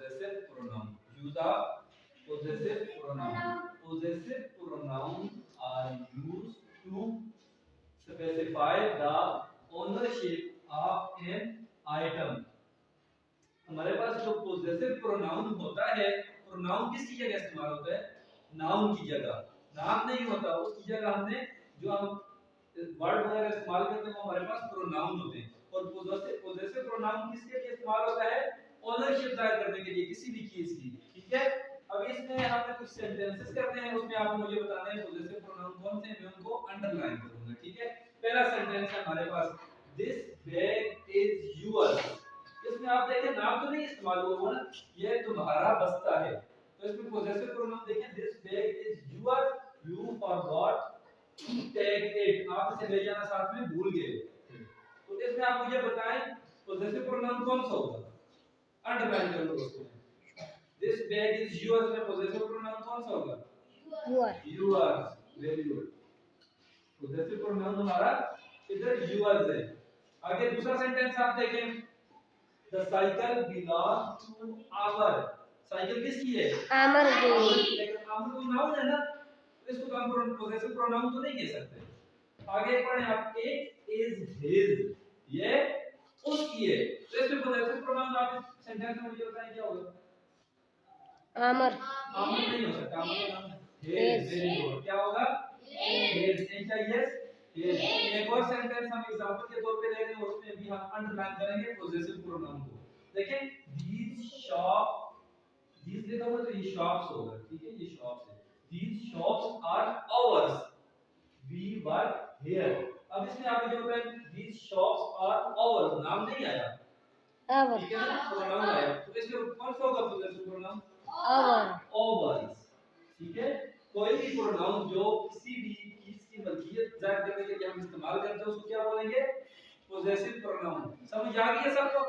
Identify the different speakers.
Speaker 1: possessive pronoun. Use of possessive pronoun. Possessive pronouns are used to specify the ownership of an item. हमारे पास जो possessive pronoun होता है, pronoun किसकी जगह इस्तेमाल होता है? noun की जगह. नाम नहीं होता, उसकी जगह हमने जो हम वर्ड वगैरह इस्तेमाल करते हैं वो हमारे पास pronoun होते हैं. और possessive pronoun किसके लिए इस्तेमाल होता है? ओनरशिप जाहिर करने के लिए किसी भी चीज की. ठीक है. अब इसमें हमने कुछ सेंटेंसेस करते हैं, उसमें आपको मुझे बताना है possessive pronoun कौन से हैं, मैं उनको अंडरलाइन करूंगा. ठीक है. पहला सेंटेंस है हमारे पास, दिस बैग इज योर्स. इसमें आप देखें नाम तो नहीं इस्तेमाल हुआ ना, ये तुम्हारा बस्ता है. तो इसमें possessive pronoun देखें, this bag is yours, you forgot to take it. आप इसे ले जाना साथ में भूल गए. तो इसमें आप मुझे बताएं possessive pronoun कौन सा होगा? अंडरलाइन कर लो दोस्तों. दिस बैग इज योर्स में possessive pronoun कौन सा होगा? yours. Very good. possessive pronoun हमारा इधर yours है. आगे दूसरा सेंटेंस आप देखें, the cycle belongs to our. Cycle किसकी है? आमर की. लेकिन आमर तो नाउन है ना, इसको तो हम possessive pronoun तो नहीं कह सकते. आगे पढ़ें आप, इट इज हिज. ये उसकी है. तो इसमें possessive pronoun आप सेंटेंस में मुझे बताएं क्या होगा? आमर. आमर नहीं हो सकता. आमर का नाम हिज. Very good. क्या होगा? हिज. क्या? यस. हिज. एक और सेंटेंस हम एग्जांपल के तौर पे ले रहे हैं, उसमें भी हम अंडरलाइन करेंगे possessive pronoun को. देखें, these shop, these लिखा हुआ तो ये shops होगा. ठीक है, ये shops है. These shops are ours. We work here. अब इसमें आप मुझे बताएं, these shops are ours. नाम नहीं आया. our. ठीक है ना, pronoun आया. तो इसमें कौन सा होगा possessive pronoun? our. ours. ठीक है. कोई भी pronoun जो किसी भी चीज की मलकियत जाहिर करने के लिए हम इस्तेमाल करते हैं उसको क्या बोलेंगे? possessive pronoun. समझ आ गई है सबको?